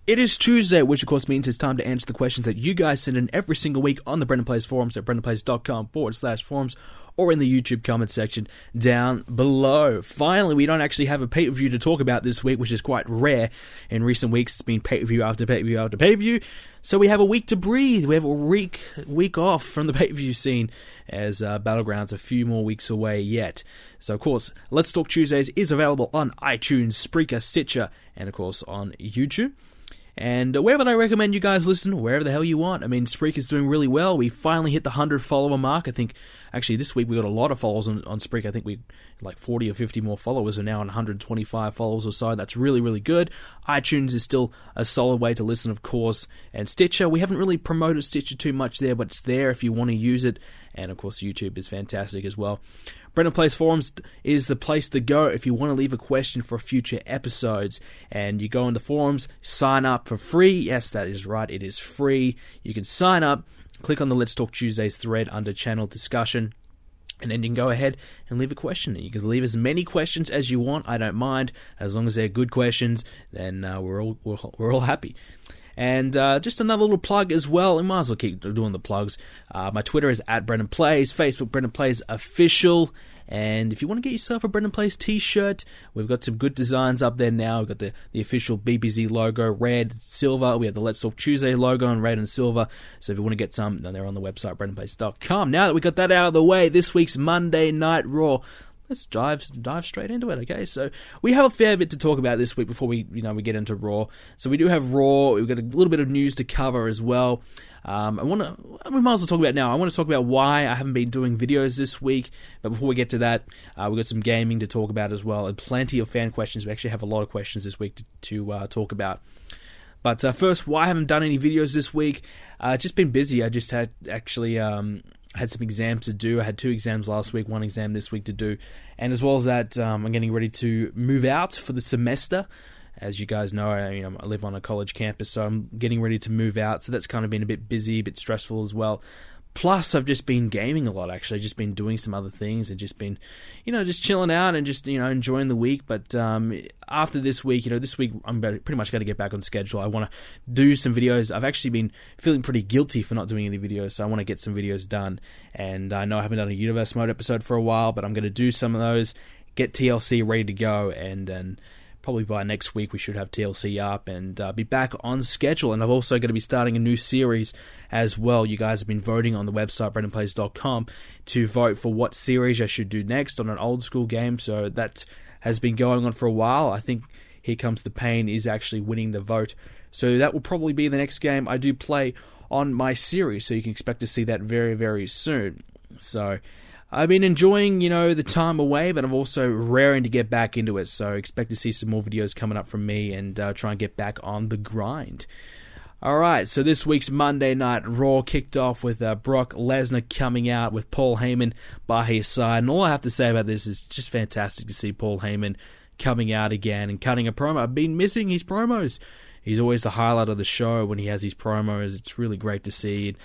It is Tuesday, which of course means it's time to answer the questions that you guys send in every single week on the Brendan Plays forums at brendanplays.com/forums or in the YouTube comment section down below. Finally, we don't actually have a pay-per-view to talk about this week, which is quite rare. In recent weeks, it's been pay-per-view after pay-per-view after pay-per-view. So we have a week to breathe. We have a week off from the pay-per-view scene as Battleground's a few more weeks away yet. So, of course, Let's Talk Tuesdays is available on iTunes, Spreaker, Stitcher, and, of course, on YouTube. And wherever I recommend you guys listen, wherever the hell you want. I mean, Spreaker's doing really well. We finally hit the 100 follower mark. I think, actually, this week we got a lot of followers on Spreaker. I think we like 40 or 50 more followers. We're now on 125 followers or so. That's really, really good. iTunes is still a solid way to listen, of course. And Stitcher, we haven't really promoted Stitcher too much there, but it's there if you want to use it. And, of course, YouTube is fantastic as well. Brendan Plays Forums is the place to go if you want to leave a question for future episodes. And you go on the forums, sign up for free. Yes, that is right. It is free. You can sign up, click on the Let's Talk Tuesdays thread under channel discussion, and then you can go ahead and leave a question. You can leave as many questions as you want. I don't mind. As long as they're good questions, then we're all happy. And just another little plug as well. I might as well keep doing the plugs. My Twitter is @BrendanPlays. Facebook, Brendan Plays Official. And if you want to get yourself a Brendan Plays t-shirt, we've got some good designs up there now. We've got the official BPZ logo, red, silver. We have the Let's Talk Tuesday logo in red and silver. So if you want to get some, then they're on the website, brendanplays.com. Now that we got that out of the way, this week's Monday Night Raw. Let's dive straight into it, okay? So we have a fair bit to talk about this week before we get into Raw. So we do have Raw. We've got a little bit of news to cover as well. We might as well talk about it now. I want to talk about why I haven't been doing videos this week. But before we get to that, we've got some gaming to talk about as well, and plenty of fan questions. We actually have a lot of questions this week to talk about. But first, why I haven't done any videos this week? Just been busy. I just had some exams to do. I had 2 exams last week, 1 exam this week to do. And as well as that, I'm getting ready to move out for the semester. As you guys know, I live on a college campus, so I'm getting ready to move out. So that's kind of been a bit busy, a bit stressful as well. Plus, I've just been gaming a lot, actually. Just been doing some other things and just been, just chilling out and just, enjoying the week. But after this week, this week I'm pretty much going to get back on schedule. I want to do some videos. I've actually been feeling pretty guilty for not doing any videos, so I want to get some videos done. And I know I haven't done a Universe Mode episode for a while, but I'm going to do some of those, get TLC ready to go, and then probably by next week we should have TLC up and be back on schedule. And I'm also going to be starting a new series as well. You guys have been voting on the website, brendanplays.com, to vote for what series I should do next on an old school game. So that has been going on for a while. I think Here Comes the Pain is actually winning the vote. So that will probably be the next game I do play on my series. So you can expect to see that very, very soon. So I've been enjoying, the time away, but I'm also raring to get back into it. So expect to see some more videos coming up from me and try and get back on the grind. Alright, so this week's Monday Night Raw kicked off with Brock Lesnar coming out with Paul Heyman by his side. And all I have to say about this is just fantastic to see Paul Heyman coming out again and cutting a promo. I've been missing his promos. He's always the highlight of the show when he has his promos. It's really great to see.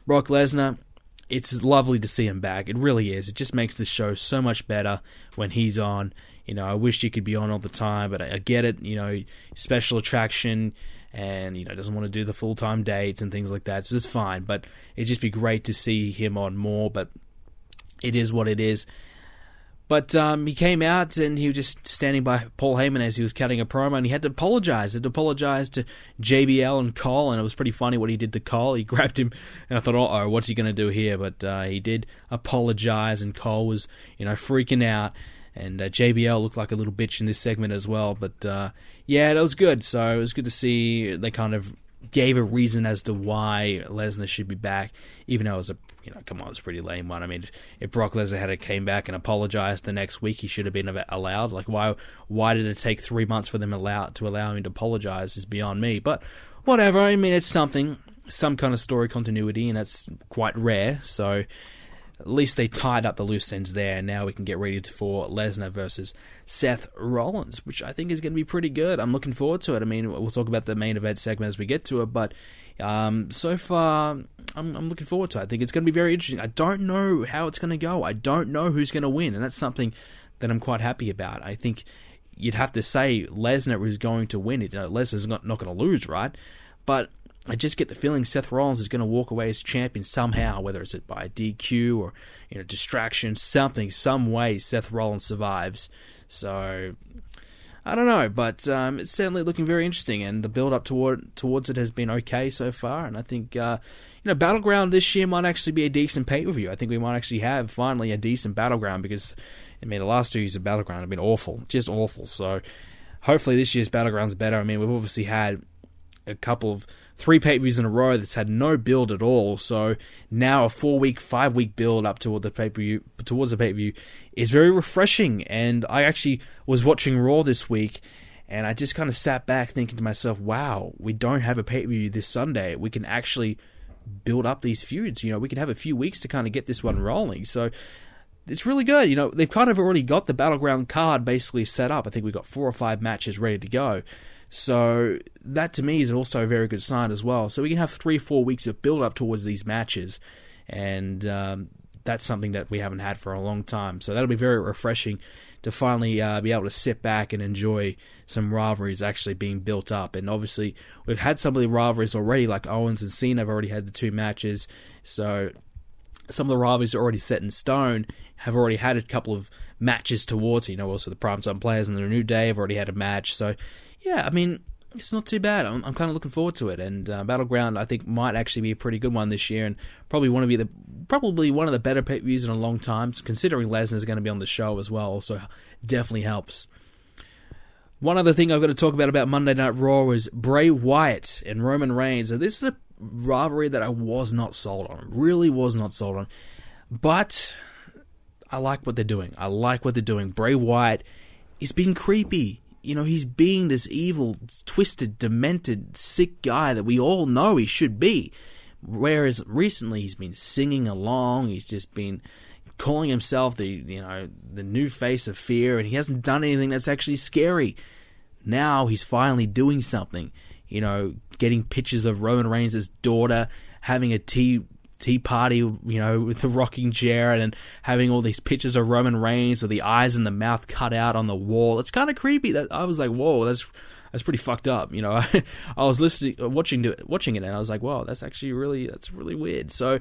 Brock Lesnar, it's lovely to see him back. It really is. It just makes the show so much better when he's on. I wish he could be on all the time, but I get it. Special attraction, and doesn't want to do the full-time dates and things like that. So it's fine, but it'd just be great to see him on more. But it is what it is. But he came out and he was just standing by Paul Heyman as he was cutting a promo, and he had to apologize. He had to apologize to JBL and Cole, and it was pretty funny what he did to Cole. He grabbed him, and I thought, uh-oh, what's he going to do here? But he did apologize, and Cole was, freaking out. And JBL looked like a little bitch in this segment as well. But, yeah, that was good. So it was good to see they kind of gave a reason as to why Lesnar should be back, even though it was it was a pretty lame one. I mean, if Brock Lesnar had came back and apologized the next week, he should have been allowed. Like, why did it take 3 months for them to allow him to apologize is beyond me. But whatever, I mean, it's some kind of story continuity, and that's quite rare. So at least they tied up the loose ends there, and now we can get ready for Lesnar versus Seth Rollins, which I think is going to be pretty good. I'm looking forward to it. I mean, we'll talk about the main event segment as we get to it, but so far, I'm looking forward to it. I think it's going to be very interesting. I don't know how it's going to go. I don't know who's going to win, and that's something that I'm quite happy about. I think you'd have to say Lesnar is going to win it. Lesnar's not going to lose, right? But I just get the feeling Seth Rollins is going to walk away as champion somehow, whether it's by a DQ or distraction, something, some way Seth Rollins survives. So I don't know, but it's certainly looking very interesting, and the build up towards it has been okay so far. And I think Battleground this year might actually be a decent pay-per-view. I think we might actually have finally a decent Battleground, because the last 2 years of Battleground have been awful, just awful. So hopefully this year's Battleground's better. We've obviously had a couple of 3 pay-per-views in a row that's had no build at all. So now a 4-week, 5-week build up towards the pay-per-view is very refreshing. And I actually was watching Raw this week, and I just kind of sat back thinking to myself, wow, we don't have a pay-per-view this Sunday. We can actually build up these feuds. We can have a few weeks to kind of get this one rolling. So it's really good. They've kind of already got the Battleground card basically set up. I think we've got 4 or 5 matches ready to go. So that to me is also a very good sign as well. So we can have 3-4 weeks of build up towards these matches, and that's something that we haven't had for a long time. So that'll be very refreshing to finally be able to sit back and enjoy some rivalries actually being built up. And obviously we've had some of the rivalries already, like Owens and Cena have already had the 2 matches. So some of the rivalries are already set in stone, have already had a couple of matches towards, also the Primetime Players and the New Day have already had a match. So yeah, it's not too bad. I'm kind of looking forward to it, and Battleground I think might actually be a pretty good one this year, and probably one of the better pay-per-views in a long time. So considering Lesnar's going to be on the show as well, also definitely helps. One other thing I've got to talk about Monday Night Raw is Bray Wyatt and Roman Reigns. And this is a rivalry that I was not sold on, really was not sold on, but I like what they're doing. Bray Wyatt is being creepy. He's being this evil, twisted, demented, sick guy that we all know he should be. Whereas recently he's been singing along, he's just been calling himself the new face of fear, and he hasn't done anything that's actually scary. Now he's finally doing something. Getting pictures of Roman Reigns' daughter, having a tea party, with the rocking chair, and then having all these pictures of Roman Reigns with the eyes and the mouth cut out on the wall. It's kind of creepy. That I was like, whoa, that's pretty fucked up. I was watching it, and I was like, wow, that's really weird. So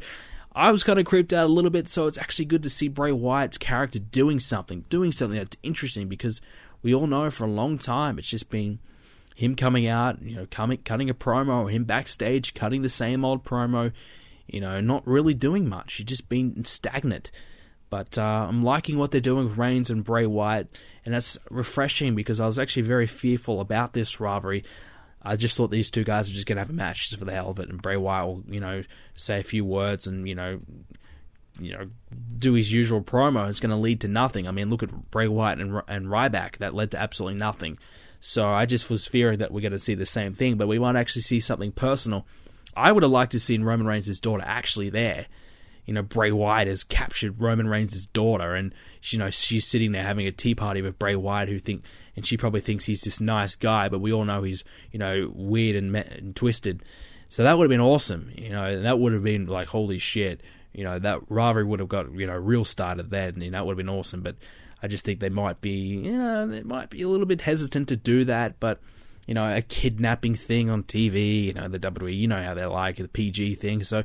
I was kind of creeped out a little bit. So it's actually good to see Bray Wyatt's character doing something that's interesting, because we all know for a long time it's just been him coming out, cutting a promo, or him backstage cutting the same old promo. Not really doing much. You've just been stagnant. But I'm liking what they're doing with Reigns and Bray Wyatt, and that's refreshing, because I was actually very fearful about this rivalry. I just thought these two guys were just going to have a match just for the hell of it, and Bray Wyatt will, say a few words and, do his usual promo. It's going to lead to nothing. Look at Bray Wyatt and Ryback. That led to absolutely nothing. So I just was fearing that we're going to see the same thing, but we might actually see something personal. I would have liked to have seen Roman Reigns' daughter actually there. Bray Wyatt has captured Roman Reigns' daughter, and she's sitting there having a tea party with Bray Wyatt, and she probably thinks he's this nice guy, but we all know he's weird and twisted. So that would have been awesome, and that would have been like, holy shit, that rivalry would have got real started then, and that would have been awesome. But I just think they might be a little bit hesitant to do that, but. A kidnapping thing on TV, the WWE, how they're like, the PG thing. So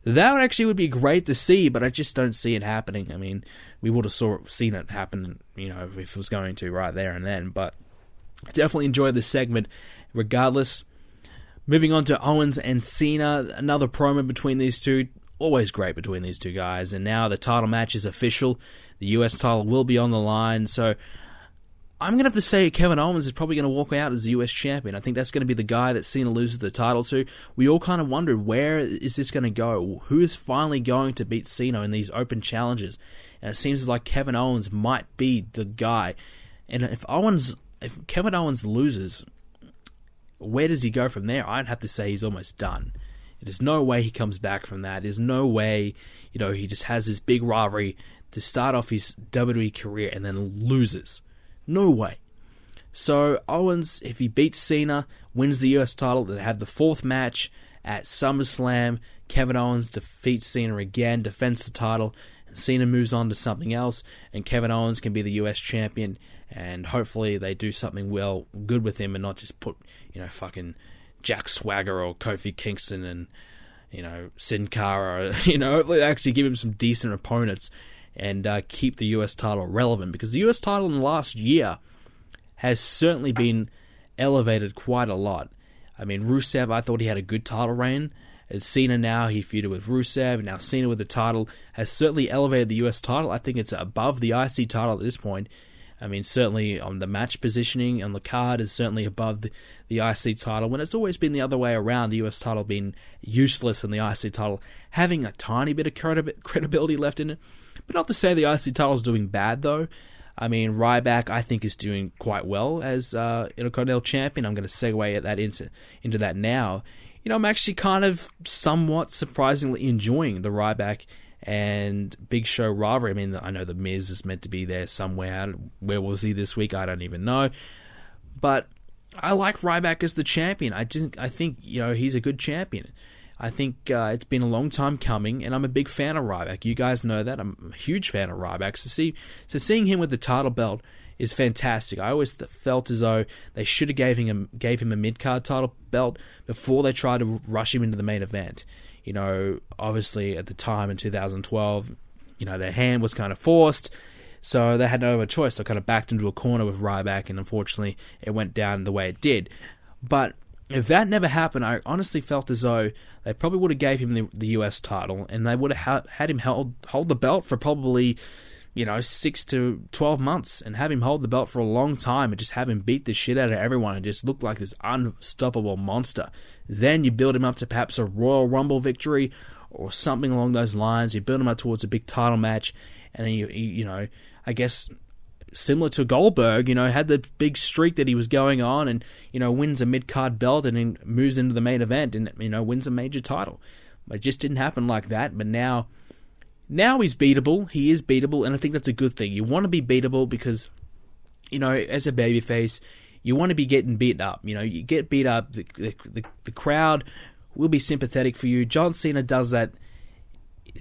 that would be great to see, but I just don't see it happening. We would have seen it happen, if it was going to right there and then. But I definitely enjoyed this segment regardless. Moving on to Owens and Cena, another promo between these two. Always great between these two guys. And now the title match is official. The US title will be on the line. So I'm going to have to say Kevin Owens is probably going to walk out as the US champion. I think that's going to be the guy that Cena loses the title to. We all kind of wondered, where is this going to go? Who is finally going to beat Cena in these open challenges? And it seems like Kevin Owens might be the guy. And if Kevin Owens loses, where does he go from there? I'd have to say he's almost done. There's no way he comes back from that. There's no way, he just has this big rivalry to start off his WWE career and then loses. No way. So Owens, if he beats Cena, wins the US title, then have the 4th match at SummerSlam. Kevin Owens defeats Cena again, defends the title, and Cena moves on to something else, and Kevin Owens can be the US champion and hopefully they do something good with him and not just put, fucking Jack Swagger or Kofi Kingston and, Sin Cara, hopefully they actually give him some decent opponents and keep the US title relevant, because the US title in the last year has certainly been elevated quite a lot. I mean, Rusev, I thought he had a good title reign. It's Cena now, he feuded with Rusev, now Cena with the title has certainly elevated the US title. I think it's above the IC title at this point. I mean, certainly on the match positioning on the card is certainly above the IC title, when it's always been the other way around, the US title being useless and the IC title having a tiny bit of credibility left in it. But not to say the IC title is doing bad, though. I mean, Ryback, I think, is doing quite well as Intercontinental Champion. I'm going to segue that into that now. I'm actually kind of somewhat surprisingly enjoying the Ryback and Big Show rivalry. I mean, I know The Miz is meant to be there somewhere. Where was he this week? I don't even know. But I like Ryback as the champion. I think he's a good champion. I think it's been a long time coming, and I'm a big fan of Ryback. You guys know that. I'm a huge fan of Ryback. So seeing him with the title belt is fantastic. I always felt as though they should have gave him a mid-card title belt before they tried to rush him into the main event. Obviously at the time in 2012, their hand was kind of forced, so they had no other choice. They kind of backed into a corner with Ryback, and unfortunately it went down the way it did. But if that never happened, I honestly felt as though they probably would have gave him the US title, and they would have had him hold the belt for probably 6 to 12 months, and have him hold the belt for a long time and just have him beat the shit out of everyone and just look like this unstoppable monster. Then you build him up to perhaps a Royal Rumble victory or something along those lines. You build him up towards a big title match, and then you I guess similar to Goldberg, had the big streak that he was going on, and wins a mid-card belt and then moves into the main event and wins a major title. But it just didn't happen like that. But now he's beatable. He is beatable, and I think that's a good thing. You want to be beatable because, as a babyface, you want to be getting beat up. You get beat up, the crowd will be sympathetic for you. John Cena does that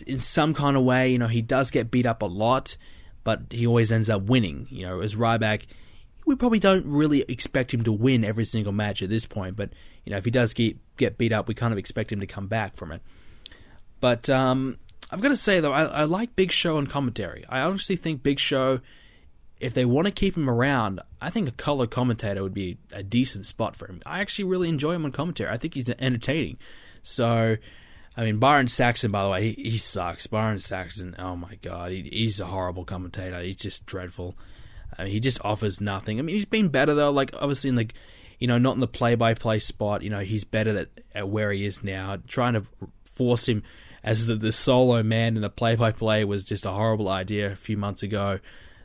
in some kind of way. He does get beat up a lot, but he always ends up winning. As Ryback, we probably don't really expect him to win every single match at this point, but if he does get beat up, we kind of expect him to come back from it. But I've got to say, though, I like Big Show on commentary. I honestly think Big Show, if they want to keep him around, I think a color commentator would be a decent spot for him. I actually really enjoy him on commentary. I think he's entertaining. So, I mean, Byron Saxton, by the way, he sucks. Byron Saxton, oh my God, he's a horrible commentator. He's just dreadful. I mean, he just offers nothing. I mean, he's been better, though, like, obviously in the, not in the play-by-play spot. He's better at where he is now. Trying to force him as the solo man in the play-by-play was just a horrible idea a few months ago.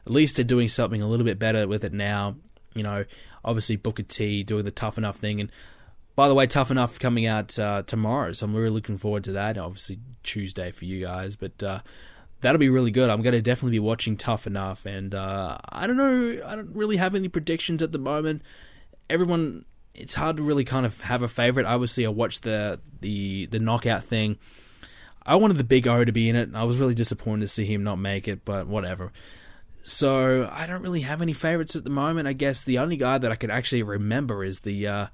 At least they're doing something a little bit better with it now. Obviously Booker T doing the Tough Enough thing. And by the way, Tough Enough coming out tomorrow, so I'm really looking forward to that. Obviously Tuesday for you guys, but that'll be really good. I'm going to definitely be watching Tough Enough. And I don't know, I don't really have any predictions at the moment. Everyone, it's hard to really kind of have a favorite. Obviously I watched the knockout thing. I wanted the Big O to be in it. I was really disappointed to see him not make it, but whatever. So I don't really have any favorites at the moment. I guess the only guy that I could actually remember is the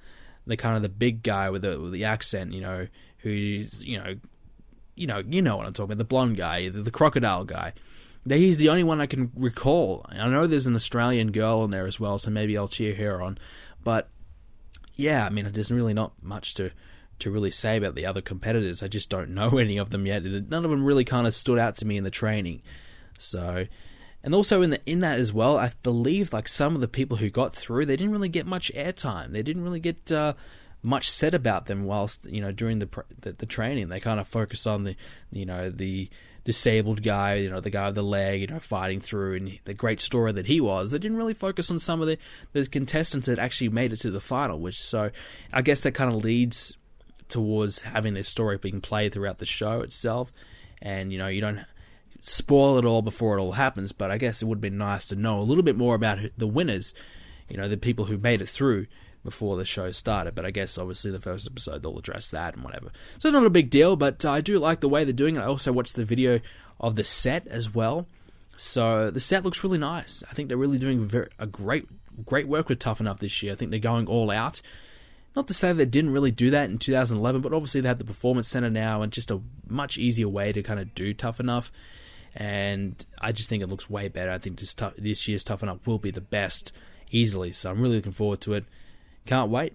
kind of the big guy with the accent, who's you know what I'm talking about, the blonde guy, the crocodile guy. He's the only one I can recall. I know there's an Australian girl in there as well, so maybe I'll cheer her on. But yeah, I mean, there's really not much to really say about the other competitors. I just don't know any of them yet. None of them really kind of stood out to me in the training. So, and also in that as well, I believe like some of the people who got through, they didn't really get much airtime. They didn't really get much said about them whilst during the training. They kind of focused on the disabled guy, the guy with the leg, fighting through, and the great story that he was. They didn't really focus on some of the contestants that actually made it to the final, so I guess that kind of leads towards having their story being played throughout the show itself. And, you don't spoil it all before it all happens, but I guess it would have been nice to know a little bit more about the winners, the people who made it through before the show started. But I guess obviously the first episode they'll address that and whatever. So it's not a big deal, but I do like the way they're doing it. I also watched the video of the set as well. So the set looks really nice. I think they're really doing a great work with Tough Enough this year. I think they're going all out. Not to say they didn't really do that in 2011, but obviously they have the Performance Center now and just a much easier way to kind of do Tough Enough. And I just think it looks way better. I think this year's Tough Enough will be the best easily. So I'm really looking forward to it. Can't wait.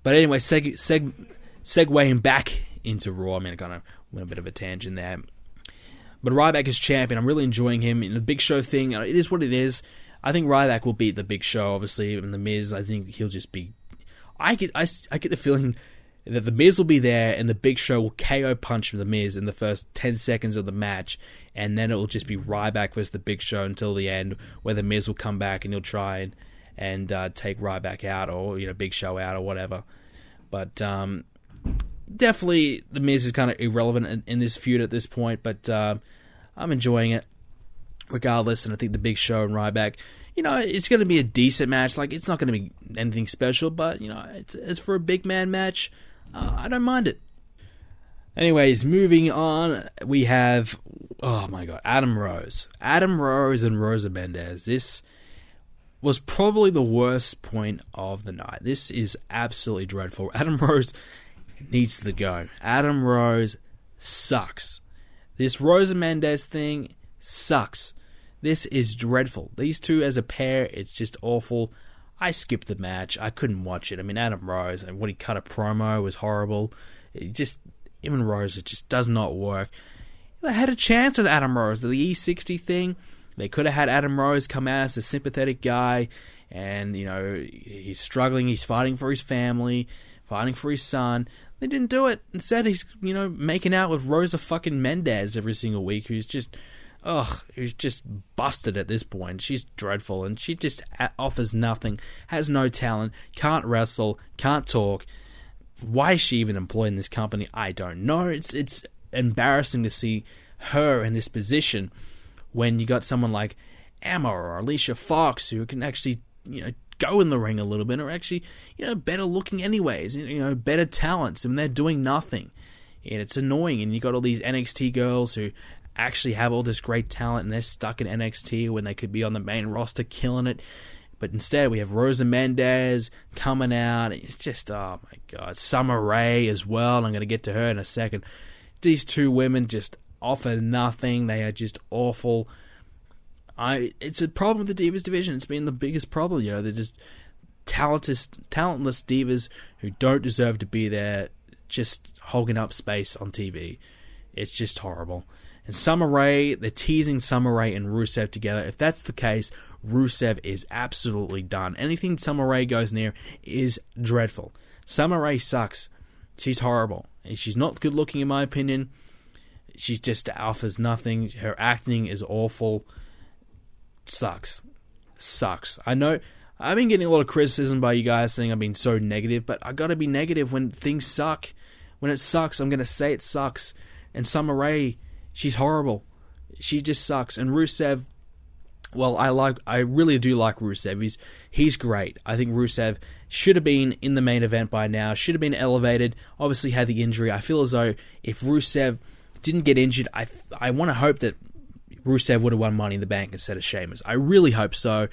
But anyway, segueing back into Raw. I mean, I kind of went a bit of a tangent there. But Ryback is champion. I'm really enjoying him. In the Big Show thing, it is what it is. I think Ryback will beat the Big Show, obviously. And The Miz, I think he'll just be... I get the feeling that The Miz will be there and the Big Show will KO punch The Miz in the first 10 seconds of the match. And then it will just be Ryback versus the Big Show until the end, where The Miz will come back and he'll try and take Ryback out, or Big Show out, or whatever. But definitely The Miz is kind of irrelevant in this feud at this point, but I'm enjoying it regardless. And I think the Big Show and Ryback, it's going to be a decent match. Like, it's not going to be anything special, but it's for a big man match, I don't mind it. Anyways, moving on, we have, oh my god, Adam Rose and Rosa Mendes. This was probably the worst point of the night. This is absolutely dreadful. Adam Rose needs to go. Adam Rose sucks. This Rosa Mendes thing sucks. This is dreadful. These two as a pair, it's just awful. I skipped the match. I couldn't watch it. I mean, Adam Rose, and when he cut a promo was horrible. Him and Rose, it just does not work. They had a chance with Adam Rose. The E60 thing, they could have had Adam Rose come out as a sympathetic guy, and, he's struggling, he's fighting for his family, fighting for his son. They didn't do it. Instead, he's, making out with Rosa fucking Mendes every single week, who's just busted at this point. She's dreadful, and she just offers nothing, has no talent, can't wrestle, can't talk. Why is she even employed in this company? I don't know. It's embarrassing to see her in this position when you got someone like Emma or Alicia Fox who can actually, go in the ring a little bit, or actually, better looking anyways, better talents, and they're doing nothing. And it's annoying, and you got all these NXT girls who actually have all this great talent, and they're stuck in NXT when they could be on the main roster killing it. But instead, we have Rosa Mendes coming out. It's just, oh my god. Summer Rae as well. I'm going to get to her in a second. These two women just offer nothing. They are just awful. It's a problem with the Divas division. It's been the biggest problem. They're just talentless divas who don't deserve to be there, just hogging up space on TV. It's just horrible. And Summer Rae, they're teasing Summer Rae and Rusev together. If that's the case, Rusev is absolutely done. Anything Summer Rae goes near is dreadful. Summer Rae sucks. She's horrible. And she's not good looking in my opinion. She just offers nothing. Her acting is awful. Sucks. I know I've been getting a lot of criticism by you guys saying I've been so negative, but I gotta be negative when things suck. When it sucks, I'm gonna say it sucks. And Summer Rae, she's horrible. She just sucks. And Rusev, well, I really do like Rusev. He's great. I think Rusev should have been in the main event by now. Should have been elevated. Obviously had the injury. I feel as though if Rusev didn't get injured, I want to hope that Rusev would have won Money in the Bank instead of Sheamus. I really hope so.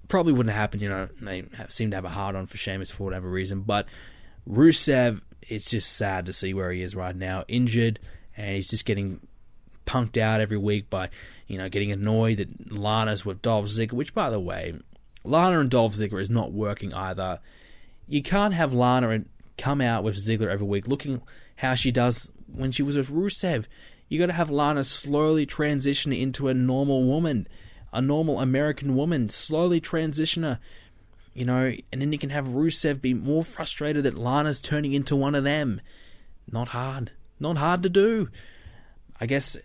Probably wouldn't have happened. They seem to have a hard-on for Sheamus for whatever reason. But Rusev, it's just sad to see where he is right now. Injured, and he's just getting punked out every week by, getting annoyed that Lana's with Dolph Ziggler, which, by the way, Lana and Dolph Ziggler is not working either. You can't have Lana come out with Ziggler every week looking how she does when she was with Rusev. You got to have Lana slowly transition into a normal woman, a normal American woman, slowly transition her, and then you can have Rusev be more frustrated that Lana's turning into one of them. Not hard to do. I guess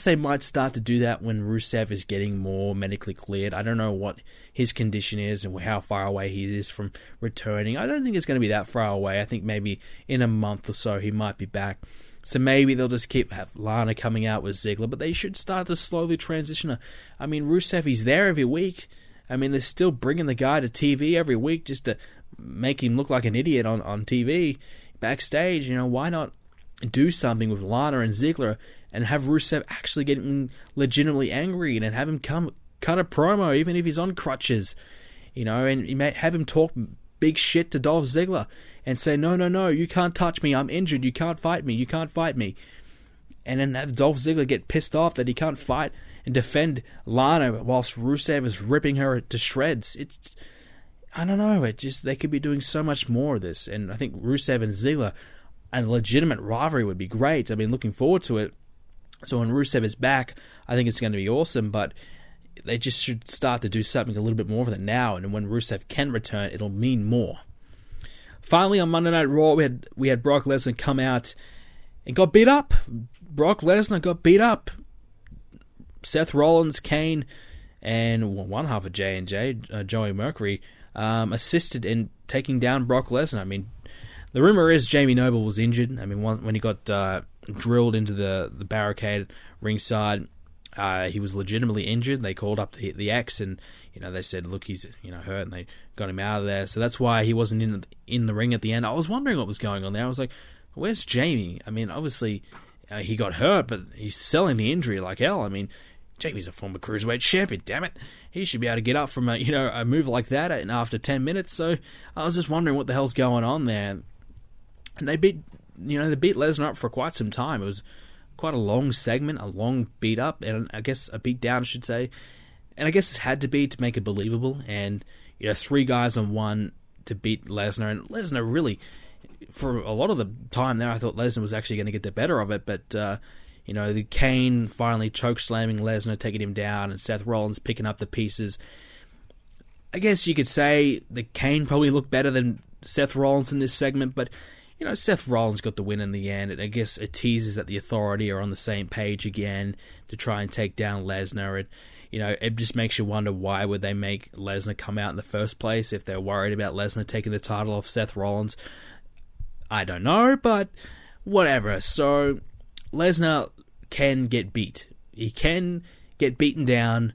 they might start to do that when Rusev is getting more medically cleared. I don't know what his condition is and how far away he is from returning. I don't think it's going to be that far away. I think maybe in a month or so he might be back. So maybe they'll just have Lana coming out with Ziggler, but they should start to slowly transition her. I mean, Rusev, he's there every week. I mean, they're still bringing the guy to TV every week just to make him look like an idiot on TV backstage. Why not do something with Lana and Ziggler and have Rusev actually getting legitimately angry and have him cut a promo, even if he's on crutches, and you may have him talk big shit to Dolph Ziggler and say, no, you can't touch me, I'm injured, you can't fight me. And then have Dolph Ziggler get pissed off that he can't fight and defend Lana whilst Rusev is ripping her to shreds. I don't know, they could be doing so much more of this, and I think Rusev and Ziggler, a legitimate rivalry would be great. I've been looking forward to it. So when Rusev is back, I think it's going to be awesome, but they just should start to do something a little bit more of it now, and when Rusev can return, it'll mean more. Finally, on Monday Night Raw, we had Brock Lesnar come out and got beat up. Brock Lesnar got beat up. Seth Rollins, Kane, and one half of J&J, Joey Mercury, assisted in taking down Brock Lesnar. I mean, the rumor is Jamie Noble was injured. I mean, when he got drilled into the barricade ringside, he was legitimately injured. They called up the X, and they said, look, he's hurt, and they got him out of there. So that's why he wasn't in the ring at the end. I was wondering what was going on there. I was like, where's Jamie? I mean, obviously he got hurt, but he's selling the injury like hell. I mean, Jamie's a former cruiserweight champion. Damn it, he should be able to get up from a move like that after 10 minutes. So I was just wondering what the hell's going on there. And they beat Lesnar up for quite some time. It was quite a long segment, a long beat up, and I guess a beat down, I should say. And I guess it had to be to make it believable. And 3 guys on one to beat Lesnar. And Lesnar really, for a lot of the time there, I thought Lesnar was actually going to get the better of it. But, the Kane finally choke slamming Lesnar, taking him down, and Seth Rollins picking up the pieces. I guess you could say the Kane probably looked better than Seth Rollins in this segment, but Seth Rollins got the win in the end, and I guess it teases that the Authority are on the same page again to try and take down Lesnar. And it just makes you wonder, why would they make Lesnar come out in the first place if they're worried about Lesnar taking the title off Seth Rollins? I don't know, but whatever. So Lesnar can get beat. He can get beaten down.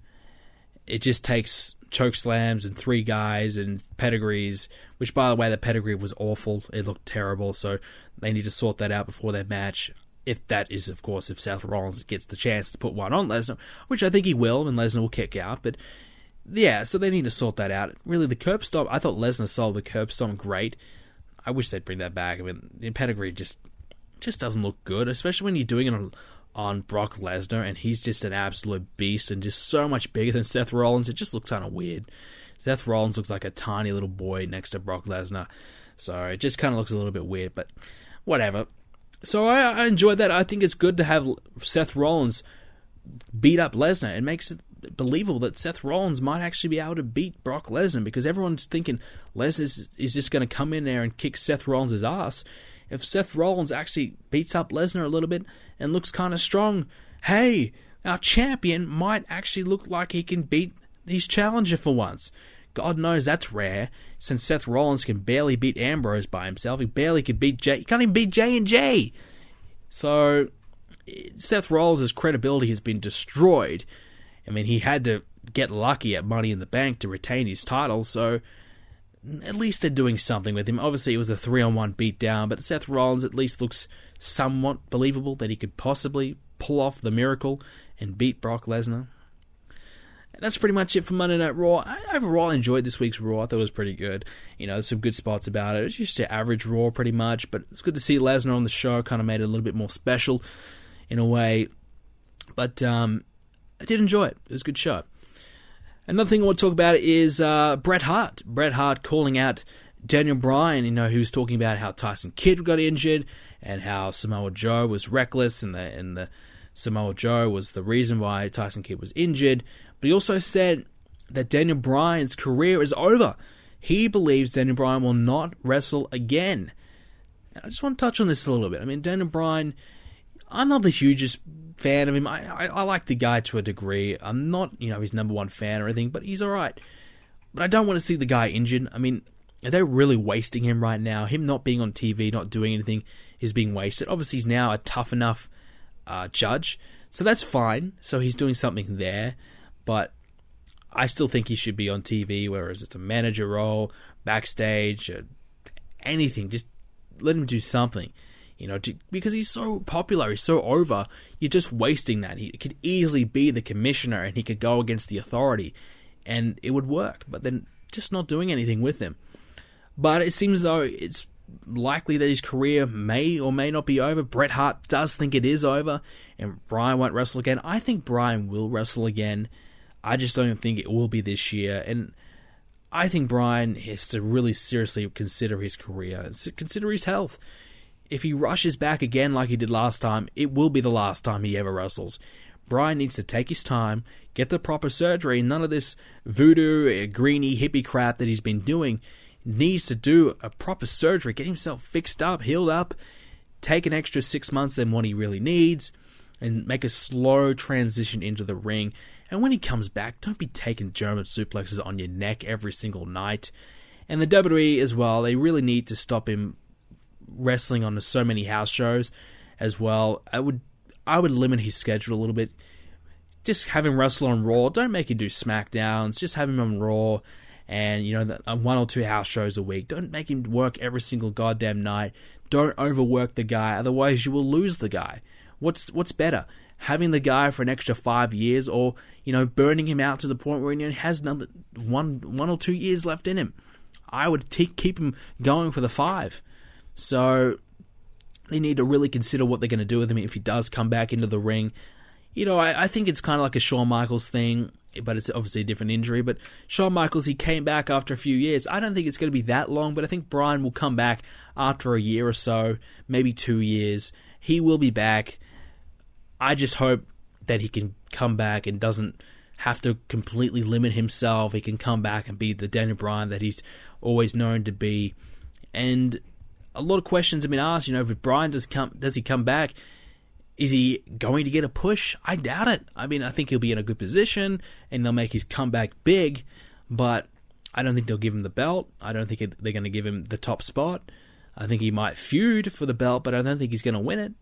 It just takes choke slams and 3 guys and pedigrees, which, by the way, the pedigree was awful. It looked terrible, so they need to sort that out before their match. If that is, of course, if Seth Rollins gets the chance to put one on Lesnar, which I think he will, and Lesnar will kick out. But yeah, so they need to sort that out. Really, the curb stomp, I thought Lesnar sold the curb stomp great. I wish they'd bring that back. I mean, the pedigree just doesn't look good, especially when you're doing it on Brock Lesnar, and he's just an absolute beast and just so much bigger than Seth Rollins. It just looks kind of weird. Seth Rollins looks like a tiny little boy next to Brock Lesnar, so it just kind of looks a little bit weird, but whatever. So I enjoyed that. I think it's good to have Seth Rollins beat up Lesnar. It makes it believable that Seth Rollins might actually be able to beat Brock Lesnar, because everyone's thinking Lesnar is just going to come in there and kick Seth Rollins' ass. If Seth Rollins actually beats up Lesnar a little bit and looks kind of strong, hey, our champion might actually look like he can beat his challenger for once. God knows that's rare, since Seth Rollins can barely beat Ambrose by himself. He barely can beat Jay. He can't even beat J&J. So Seth Rollins' credibility has been destroyed. I mean, he had to get lucky at Money in the Bank to retain his title, so at least they're doing something with him. Obviously, it was a 3-on-1 beatdown, but Seth Rollins at least looks somewhat believable that he could possibly pull off the miracle and beat Brock Lesnar. And that's pretty much it for Monday Night Raw. I overall enjoyed this week's Raw. I thought it was pretty good. There's some good spots about it. It's just an average Raw pretty much, but it's good to see Lesnar on the show. Kind of made it a little bit more special in a way. But I did enjoy it. It was a good show. Another thing I want to talk about is Bret Hart. Bret Hart calling out Daniel Bryan. He was talking about how Tyson Kidd got injured and how Samoa Joe was reckless, and the Samoa Joe was the reason why Tyson Kidd was injured. But he also said that Daniel Bryan's career is over. He believes Daniel Bryan will not wrestle again. And I just want to touch on this a little bit. I mean, Daniel Bryan, I'm not the hugest fan of him. I like the guy to a degree. I'm not, his number one fan or anything, but he's alright. But I don't want to see the guy injured. I mean, they're really wasting him right now. Him not being on TV, not doing anything, is being wasted. Obviously, he's now a tough enough judge, so that's fine. So he's doing something there, but I still think he should be on TV, whereas it's a manager role, backstage, anything. Just let him do something. because he's so popular, he's so over. You're just wasting that. He could easily be the commissioner, and he could go against the authority, and it would work. But then just not doing anything with him. But it seems as though it's likely that his career may or may not be over. Bret Hart does think it is over, and Bryan won't wrestle again. I think Bryan will wrestle again. I just don't think it will be this year, and I think Bryan has to really seriously consider his career, consider his health. If he rushes back again like he did last time, it will be the last time he ever wrestles. Bryan needs to take his time, get the proper surgery. None of this voodoo, greeny, hippie crap that he's been doing. Needs to do a proper surgery, get himself fixed up, healed up, take an extra 6 months than what he really needs, and make a slow transition into the ring. And when he comes back, don't be taking German suplexes on your neck every single night. And the WWE as well, they really need to stop him wrestling on so many house shows as well. I would limit his schedule a little bit. Just have him wrestle on Raw. Don't make him do SmackDowns. Just have him on Raw and, 1 or 2 house shows a week. Don't make him work every single goddamn night. Don't overwork the guy, otherwise you will lose the guy. What's better? Having the guy for an extra 5 years, or, burning him out to the point where he has another 1 or 2 years left in him. I would keep him going for the 5. So they need to really consider what they're going to do with him if he does come back into the ring. I think it's kind of like a Shawn Michaels thing, but it's obviously a different injury. But Shawn Michaels, he came back after a few years. I don't think it's going to be that long, but I think Bryan will come back after a year or so, maybe 2 years. He will be back. I just hope that he can come back and doesn't have to completely limit himself. He can come back and be the Daniel Bryan that he's always known to be. And a lot of questions have been asked, if Bryan does he come back? Is he going to get a push? I doubt it. I think he'll be in a good position, and they'll make his comeback big, but I don't think they'll give him the belt. I don't think they're going to give him the top spot. I think he might feud for the belt, but I don't think he's going to win it.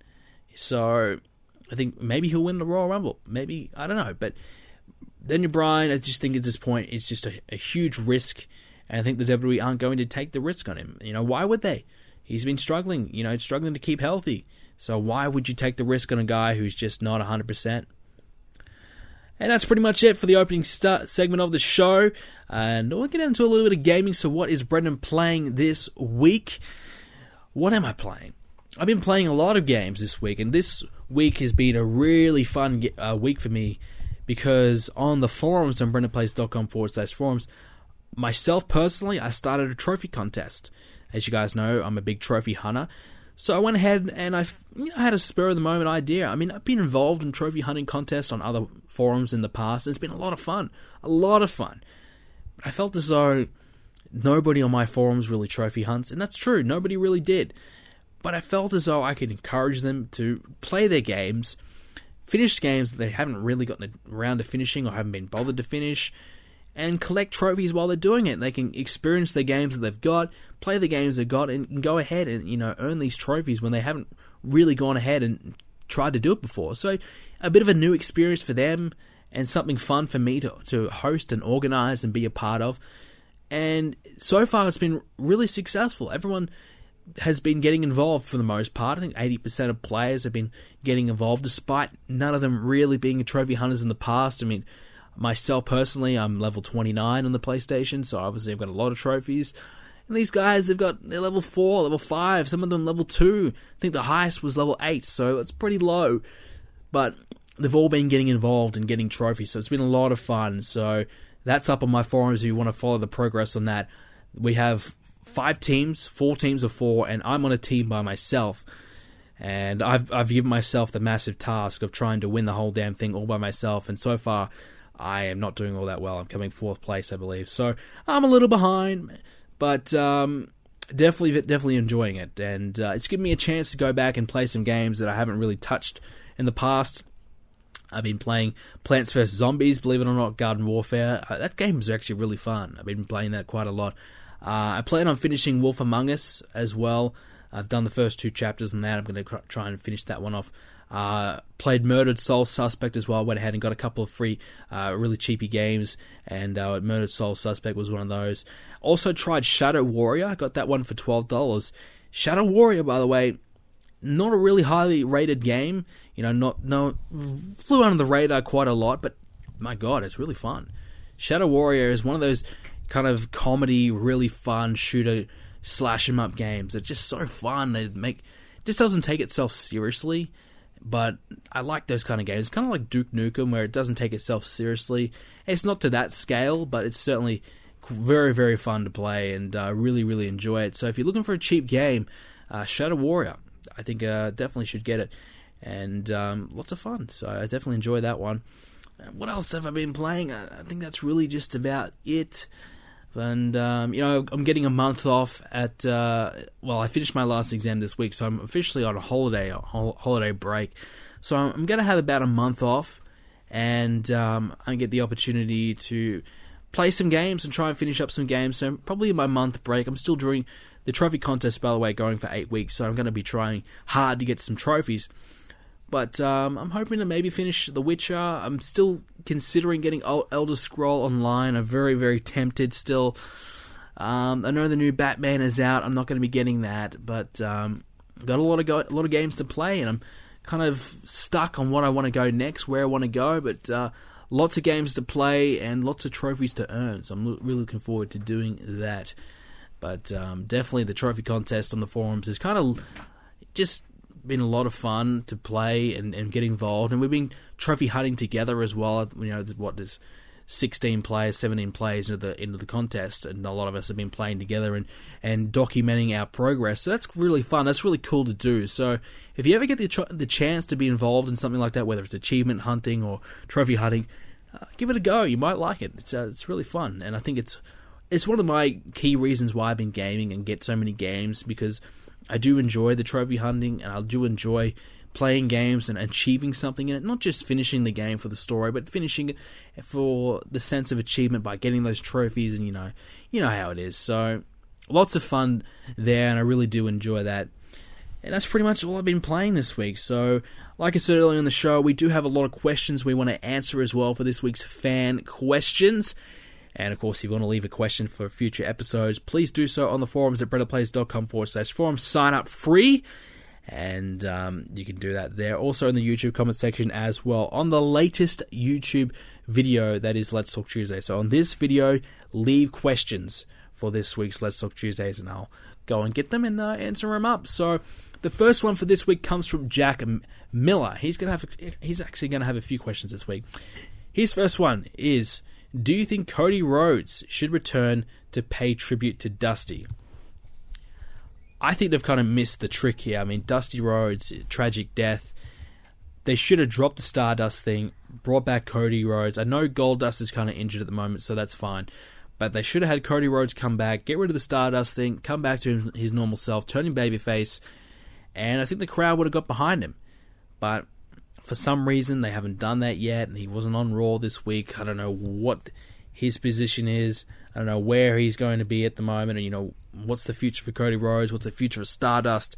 So I think maybe he'll win the Royal Rumble. Maybe, I don't know. But Daniel Bryan, I just think at this point, it's just a huge risk, and I think the WWE aren't going to take the risk on him. Why would they? He's been struggling, struggling to keep healthy. So why would you take the risk on a guy who's just not 100%? And that's pretty much it for the opening segment of the show. And we'll get into a little bit of gaming. So what is Brendan playing this week? What am I playing? I've been playing a lot of games this week. And this week has been a really fun week for me. Because on the forums on brendanplays.com/forums, myself personally, I started a trophy contest. As you guys know, I'm a big trophy hunter. So I went ahead and I had a spur-of-the-moment idea. I've been involved in trophy hunting contests on other forums in the past. It's been a lot of fun. A lot of fun. But I felt as though nobody on my forums really trophy hunts. And that's true. Nobody really did. But I felt as though I could encourage them to play their games, finish games that they haven't really gotten around to finishing or haven't been bothered to finish, and collect trophies while they're doing it. They can experience the games that they've got, play the games they've got, and go ahead and earn these trophies when they haven't really gone ahead and tried to do it before. So a bit of a new experience for them, and something fun for me to host and organize and be a part of. And so far it's been really successful. Everyone has been getting involved for the most part. I think 80% of players have been getting involved, despite none of them really being trophy hunters in the past. Myself personally, I'm level 29 on the PlayStation, so obviously I've got a lot of trophies. And these guys, they're level 4, level 5, some of them level 2. I think the highest was level 8, so it's pretty low. But they've all been getting involved and getting trophies, so it's been a lot of fun. So that's up on my forums if you want to follow the progress on that. We have 5 teams, 4 teams of 4, and I'm on a team by myself. And I've given myself the massive task of trying to win the whole damn thing all by myself, and so far I am not doing all that well. I'm coming 4th place, I believe. So I'm a little behind, but definitely enjoying it. And it's given me a chance to go back and play some games that I haven't really touched in the past. I've been playing Plants vs. Zombies, believe it or not, Garden Warfare. That game is actually really fun. I've been playing that quite a lot. I plan on finishing Wolf Among Us as well. I've done the first 2 chapters on that. I'm going to try and finish that one off. Played Murdered Soul Suspect as well. Went ahead and got a couple of free, really cheapy games, and Murdered Soul Suspect was one of those. Also tried Shadow Warrior. Got that one for $12. Shadow Warrior, by the way, not a really highly rated game. Flew under the radar quite a lot, but my God, it's really fun. Shadow Warrior is one of those kind of comedy, really fun shooter slash 'em up games. It's just so fun. Just doesn't take itself seriously, but I like those kind of games. It's kind of like Duke Nukem, where it doesn't take itself seriously. It's not to that scale, but it's certainly very, very fun to play, and I really, really enjoy it. So if you're looking for a cheap game, Shadow Warrior, I think definitely should get it, and lots of fun. So I definitely enjoy that one. What else have I been playing? I think that's really just about it. And, I'm getting a month off at, I finished my last exam this week, so I'm officially on a holiday break. So I'm going to have about a month off, and I get the opportunity to play some games and try and finish up some games. So probably in my month break, I'm still doing the trophy contest, by the way, going for 8 weeks, so I'm going to be trying hard to get some trophies. But I'm hoping to maybe finish The Witcher. I'm still considering getting Elder Scroll Online. I'm very, very tempted still. I know the new Batman is out. I'm not going to be getting that, but got a lot of games to play, and I'm kind of stuck on what I want to go next, where I want to go. But lots of games to play and lots of trophies to earn. So I'm really looking forward to doing that. But definitely the trophy contest on the forums is kind of just been a lot of fun to play and get involved, and we've been trophy hunting together as well. There's 16 players, 17 players into the contest, and a lot of us have been playing together and documenting our progress. So that's really fun. That's really cool to do. So if you ever get the chance to be involved in something like that, whether it's achievement hunting or trophy hunting, give it a go. You might like it. It's really fun, and I think it's one of my key reasons why I've been gaming and get so many games, because I do enjoy the trophy hunting, and I do enjoy playing games and achieving something in it. Not just finishing the game for the story, but finishing it for the sense of achievement by getting those trophies, and you know how it is. So lots of fun there, and I really do enjoy that. And that's pretty much all I've been playing this week. So like I said earlier in the show, we do have a lot of questions we want to answer as well for this week's fan questions. And, of course, if you want to leave a question for future episodes, please do so on the forums at BretterPlays.com/forums. Sign up free, and you can do that there. Also in the YouTube comment section as well, on the latest YouTube video, that is Let's Talk Tuesday. So on this video, leave questions for this week's Let's Talk Tuesdays, and I'll go and get them and answer them up. So the first one for this week comes from Jack Miller. He's actually going to have a few questions this week. His first one is, do you think Cody Rhodes should return to pay tribute to Dusty? I think they've kind of missed the trick here. I mean, Dusty Rhodes, tragic death. They should have dropped the Stardust thing, brought back Cody Rhodes. I know Goldust is kind of injured at the moment, so that's fine. But they should have had Cody Rhodes come back, get rid of the Stardust thing, come back to his normal self, turn him babyface, and I think the crowd would have got behind him. But for some reason, they haven't done that yet, and he wasn't on Raw this week. I don't know what his position is. I don't know where he's going to be at the moment, and what's the future for Cody Rhodes, what's the future of Stardust.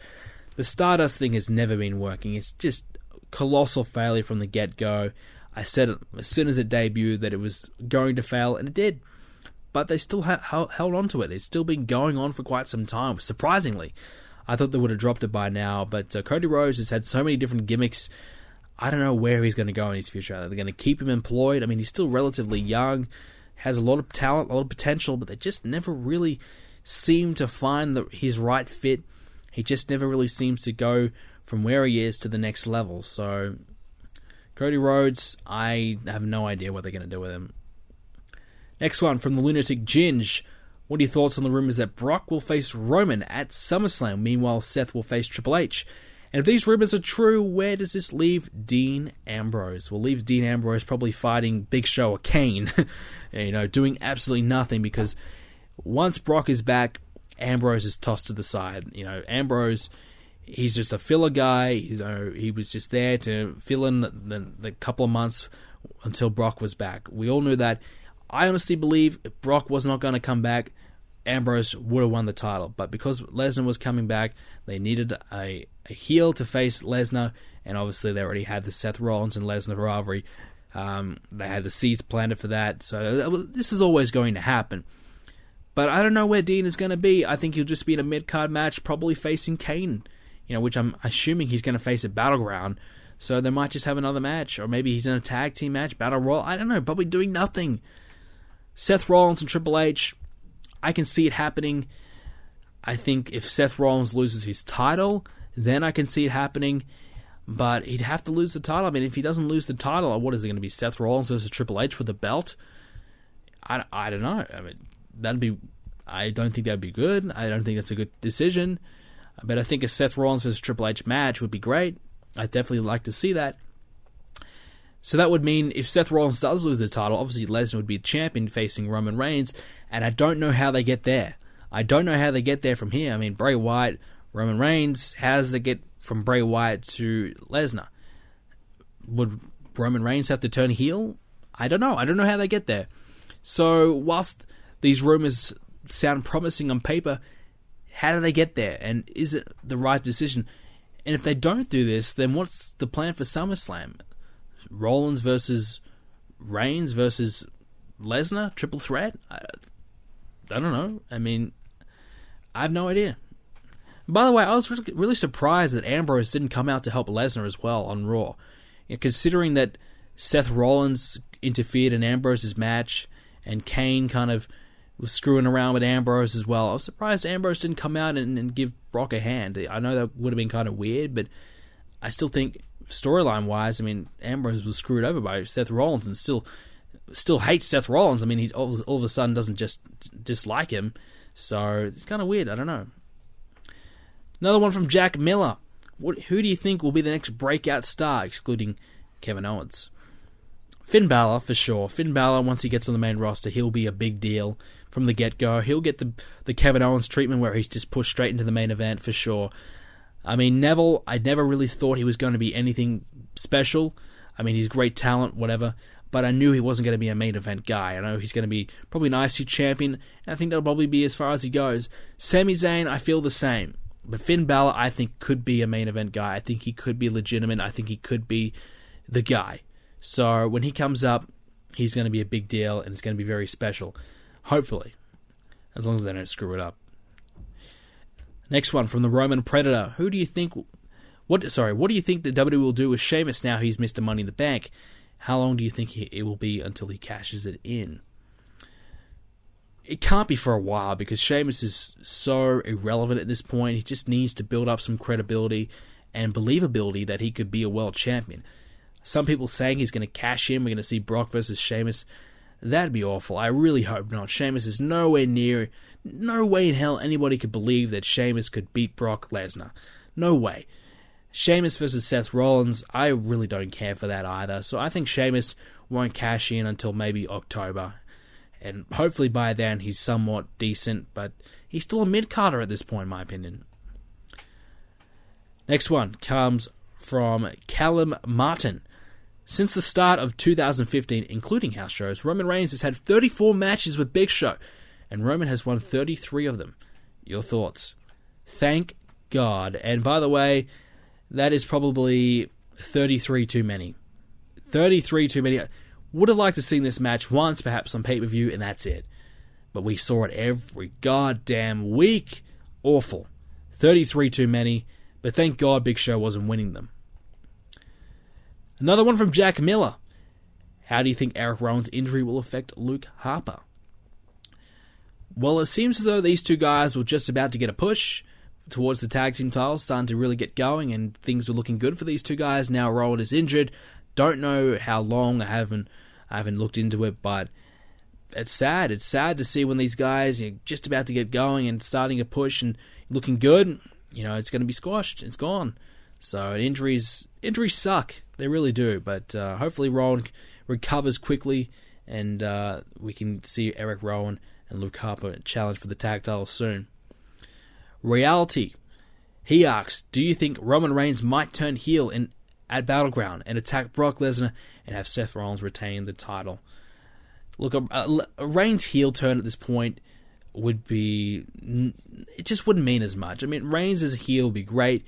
The Stardust thing has never been working. It's just colossal failure from the get-go. I said it as soon as it debuted that it was going to fail, and it did. But they still held on to it. It's still been going on for quite some time, surprisingly. I thought they would have dropped it by now, but Cody Rhodes has had so many different gimmicks. I don't know where he's going to go in his future. Are they going to keep him employed? I mean, he's still relatively young, has a lot of talent, a lot of potential, but they just never really seem to find his right fit. He just never really seems to go from where he is to the next level. So, Cody Rhodes, I have no idea what they're going to do with him. Next one from the Lunatic Ginge. What are your thoughts on the rumors that Brock will face Roman at SummerSlam? Meanwhile, Seth will face Triple H. And if these rumors are true, where does this leave Dean Ambrose? Well, leaves Dean Ambrose probably fighting Big Show or Kane, doing absolutely nothing, because once Brock is back, Ambrose is tossed to the side. Ambrose, he's just a filler guy. He was just there to fill in the couple of months until Brock was back. We all knew that. I honestly believe if Brock was not going to come back, Ambrose would have won the title. But because Lesnar was coming back, they needed a heel to face Lesnar, and obviously they already had the Seth Rollins and Lesnar rivalry. They had the seeds planted for that, so this is always going to happen. But I don't know where Dean is going to be. I think he'll just be in a mid-card match, probably facing Kane. which I'm assuming he's going to face at Battleground. So they might just have another match, or maybe he's in a tag team match, Battle Royal. I don't know, probably doing nothing. Seth Rollins and Triple H, I can see it happening. I think if Seth Rollins loses his title, then I can see it happening. But he'd have to lose the title. I mean, if he doesn't lose the title, what is it going to be? Seth Rollins versus Triple H for the belt? I don't know. I mean, I don't think that'd be good. I don't think that's a good decision. But I think a Seth Rollins versus Triple H match would be great. I'd definitely like to see that. So that would mean if Seth Rollins does lose the title, obviously Lesnar would be the champion facing Roman Reigns, and I don't know how they get there. I don't know how they get there from here. I mean, Bray Wyatt, Roman Reigns, how does it get from Bray Wyatt to Lesnar? Would Roman Reigns have to turn heel? I don't know. I don't know how they get there. So whilst these rumors sound promising on paper, how do they get there? And is it the right decision? And if they don't do this, then what's the plan for SummerSlam? Rollins versus Reigns versus Lesnar? Triple threat? I don't know. I mean, I have no idea. By the way, I was really surprised that Ambrose didn't come out to help Lesnar as well on Raw. Considering that Seth Rollins interfered in Ambrose's match, and Kane kind of was screwing around with Ambrose as well. I was surprised Ambrose didn't come out and give Brock a hand. I know that would have been kind of weird, but I still think storyline-wise, I mean, Ambrose was screwed over by Seth Rollins and still hates Seth Rollins. I mean, he all of a sudden doesn't just dislike him. So it's kind of weird. I don't know. Another one from Jack Miller. Who do you think will be the next breakout star, excluding Kevin Owens? Finn Balor, for sure. Finn Balor, once he gets on the main roster, he'll be a big deal from the get-go. He'll get the Kevin Owens treatment where he's just pushed straight into the main event, for sure. I mean, Neville, I never really thought he was going to be anything special. I mean, he's great talent, whatever. But I knew he wasn't going to be a main event guy. I know he's going to be probably an IC champion, and I think that'll probably be as far as he goes. Sami Zayn, I feel the same. But Finn Balor, I think, could be a main event guy. I think he could be legitimate. I think he could be the guy. So when he comes up, he's going to be a big deal, and it's going to be very special. Hopefully. As long as they don't screw it up. Next one from the Roman Predator. What do you think the WWE will do with Sheamus now he's Mr. Money in the Bank? How long do you think it will be until he cashes it in? It can't be for a while because Sheamus is so irrelevant at this point. He just needs to build up some credibility and believability that he could be a world champion. Some people saying he's going to cash in. We're going to see Brock versus Sheamus. That'd be awful. I really hope not. Sheamus is no way in hell anybody could believe that Sheamus could beat Brock Lesnar. No way. Sheamus versus Seth Rollins, I really don't care for that either. So I think Sheamus won't cash in until maybe October. And hopefully by then he's somewhat decent, but he's still a mid-carder at this point, in my opinion. Next one comes from Callum Martin. Since the start of 2015, including house shows, Roman Reigns has had 34 matches with Big Show, and Roman has won 33 of them. Your thoughts? Thank God. And by the way, that is probably 33 too many. 33 too many. Would have liked to have seen this match once, perhaps on pay-per-view, and that's it. But we saw it every goddamn week. Awful. 33 too many, but thank God Big Show wasn't winning them. Another one from Jack Miller. How do you think Eric Rowan's injury will affect Luke Harper? Well, it seems as though these two guys were just about to get a push towards the tag team titles, starting to really get going, and things are looking good for these two guys. Now Rowan is injured. Don't know how long. I haven't looked into it, but it's sad. It's sad to see when these guys are just about to get going and starting to push and looking good. It's going to be squashed. It's gone. So injuries suck. They really do. But hopefully Rowan recovers quickly, and we can see Eric Rowan and Luke Harper challenge for the tag titles soon. Reality. He asks, do you think Roman Reigns might turn heel at Battleground and attack Brock Lesnar and have Seth Rollins retain the title? Look, a Reigns heel turn at this point it just wouldn't mean as much. I mean, Reigns as a heel would be great.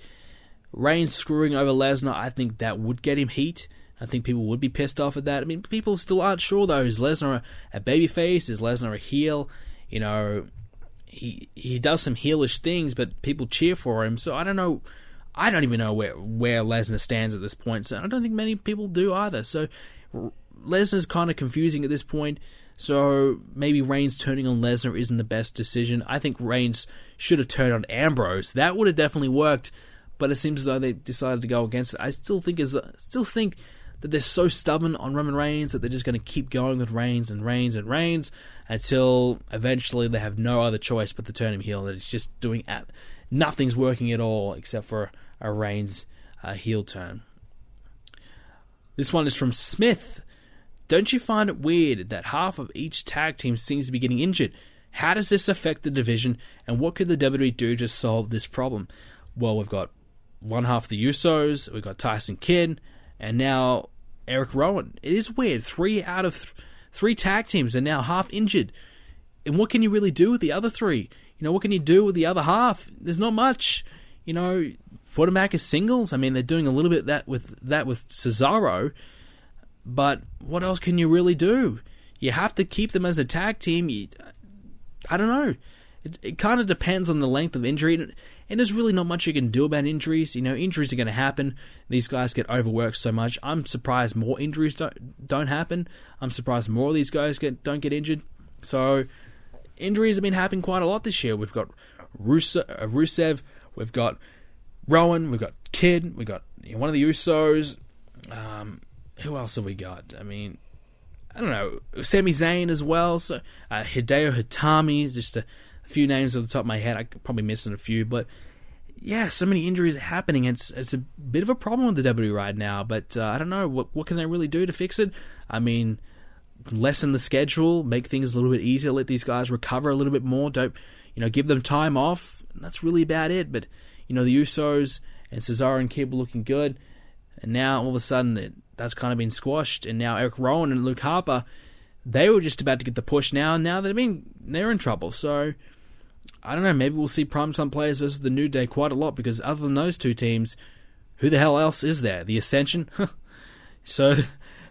Reigns screwing over Lesnar, I think that would get him heat. I think people would be pissed off at that. I mean, people still aren't sure, though. Is Lesnar a babyface? Is Lesnar a heel? He does some heelish things, but people cheer for him. So I don't know. I don't even know where Lesnar stands at this point, so I don't think many people do either. So Lesnar's kind of confusing at this point, so maybe Reigns turning on Lesnar isn't the best decision. I think Reigns should have turned on Ambrose. That would have definitely worked, but it seems as though they decided to go against it. I still think that they're so stubborn on Roman Reigns that they're just going to keep going with Reigns and Reigns and Reigns until eventually they have no other choice but to turn him heel. That it's just doing nothing's working at all except for a Reigns heel turn. This one is from Smith. Don't you find it weird that half of each tag team seems to be getting injured? How does this affect the division, and what could the WWE do to solve this problem? Well, we've got one half of the Usos, we've got Tyson Kidd, and now Eric Rowan. It is weird. 3 out of 3 tag teams are now half injured. And what can you really do with the other 3? What can you do with the other half? There's not much. Put them back as singles. I mean, they're doing a little bit with Cesaro, but what else can you really do? You have to keep them as a tag team. I don't know. It kind of depends on the length of injury, and there's really not much you can do about injuries. Injuries are going to happen. These guys get overworked so much. I'm surprised more injuries don't happen. I'm surprised more of these guys don't get injured. So injuries have been happening quite a lot this year. We've got Rusev, we've got Rowan, we've got Kidd, we've got one of the Usos. Who else have we got? I mean, I don't know. Sami Zayn as well. So Hideo Itami is just a few names off the top of my head. I'm probably missing a few, but yeah, so many injuries are happening. It's a bit of a problem with the WWE right now, but I don't know. What can they really do to fix it? I mean, lessen the schedule, make things a little bit easier, let these guys recover a little bit more. Don't, give them time off. That's really about it. But, the Usos and Cesaro and Kidd were looking good, and now all of a sudden that's kind of been squashed, and now Eric Rowan and Luke Harper, they were just about to get the push now, and now they're in trouble. So I don't know, maybe we'll see Primetime Players versus the New Day quite a lot, because other than those 2 teams, who the hell else is there? The Ascension? So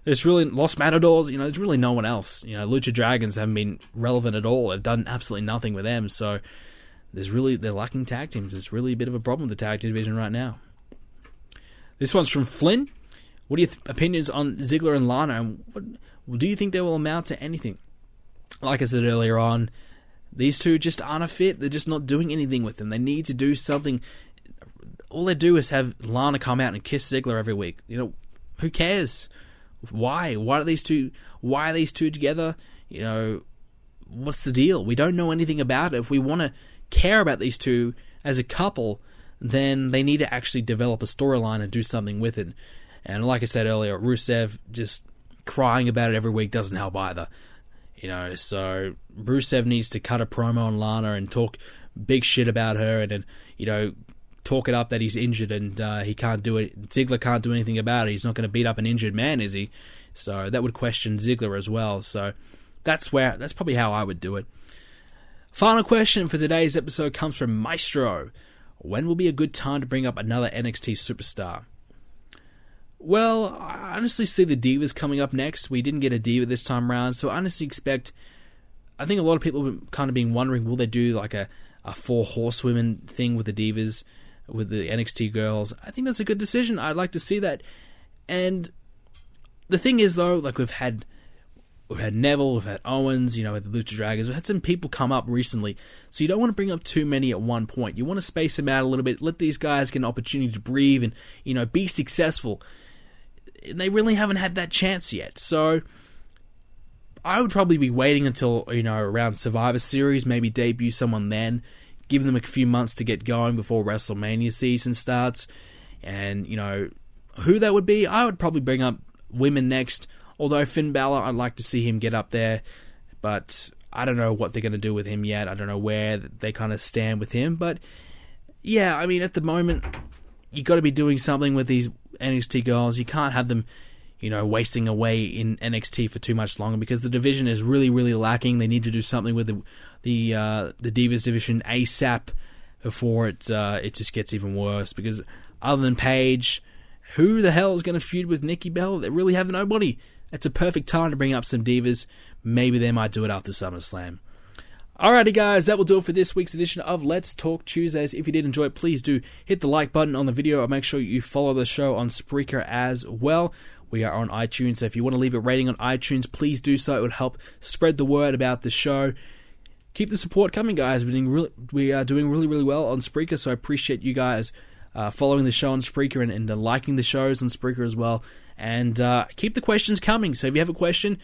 there's really Los Matadors, there's really no one else. Lucha Dragons haven't been relevant at all. They've done absolutely nothing with them, so they're lacking tag teams. It's really a bit of a problem with the tag team division right now. This one's from Flynn. What are your opinions on Ziggler and Lana, and do you think they will amount to anything? Like I said earlier on, these two just aren't a fit. They're just not doing anything with them. They need to do something. All they do is have Lana come out and kiss Ziggler every week. Who cares? Why? Why are these two together? What's the deal? We don't know anything about it. If we want to care about these two as a couple, then they need to actually develop a storyline and do something with it. And like I said earlier, Rusev just crying about it every week doesn't help either. So Rusev needs to cut a promo on Lana and talk big shit about her, and then, talk it up that he's injured and he can't do it. Ziggler can't do anything about it. He's not going to beat up an injured man, is he? So that would question Ziggler as well. So that's probably how I would do it. Final question for today's episode comes from Maestro. When will be a good time to bring up another NXT superstar? Well, I honestly see the Divas coming up next. We didn't get a Diva this time around, so I honestly expect... I think a lot of people have kind of been wondering, will they do like a 4 horsewomen thing with the Divas, with the NXT girls? I think that's a good decision. I'd like to see that. And the thing is, though, like we've had Neville, we've had Owens, with the Lucha Dragons. We've had some people come up recently, so you don't want to bring up too many at one point. You want to space them out a little bit, let these guys get an opportunity to breathe and, be successful. They really haven't had that chance yet. So I would probably be waiting until, around Survivor Series, maybe debut someone then, give them a few months to get going before WrestleMania season starts. And, who that would be, I would probably bring up women next. Although Finn Balor, I'd like to see him get up there. But I don't know what they're going to do with him yet. I don't know where they kind of stand with him. But, yeah, I mean, at the moment, you got to be doing something with these NXT girls. You can't have them, wasting away in NXT for too much longer, because the division is really, really lacking. They need to do something with the Divas division ASAP before it just gets even worse. Because other than Paige, who the hell is going to feud with Nikki Bella? They really have nobody. It's a perfect time to bring up some Divas. Maybe they might do it after SummerSlam. Alrighty guys, that will do it for this week's edition of Let's Talk Tuesdays. If you did enjoy it, please do hit the like button on the video, or make sure you follow the show on Spreaker as well. We are on iTunes, so if you want to leave a rating on iTunes, please do so. It would help spread the word about the show. Keep the support coming, guys. We are doing really well on Spreaker, so I appreciate you guys following the show on Spreaker and liking the shows on Spreaker as well. And keep the questions coming. So if you have a question,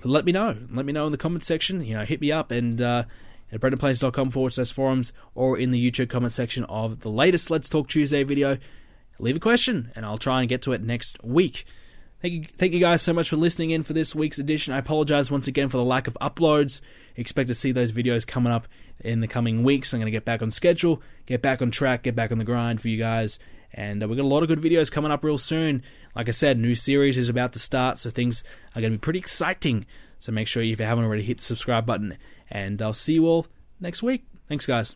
let me know. Let me know in the comment section. Hit me up and at BrendanPlays.com/forums or in the YouTube comment section of the latest Let's Talk Tuesday video. Leave a question and I'll try and get to it next week. Thank you guys so much for listening in for this week's edition. I apologize once again for the lack of uploads. Expect to see those videos coming up in the coming weeks. I'm going to get back on schedule, get back on track, get back on the grind for you guys. And we've got a lot of good videos coming up real soon. Like I said, new series is about to start, so things are going to be pretty exciting. So make sure if you haven't already, hit the subscribe button. And I'll see you all next week. Thanks, guys.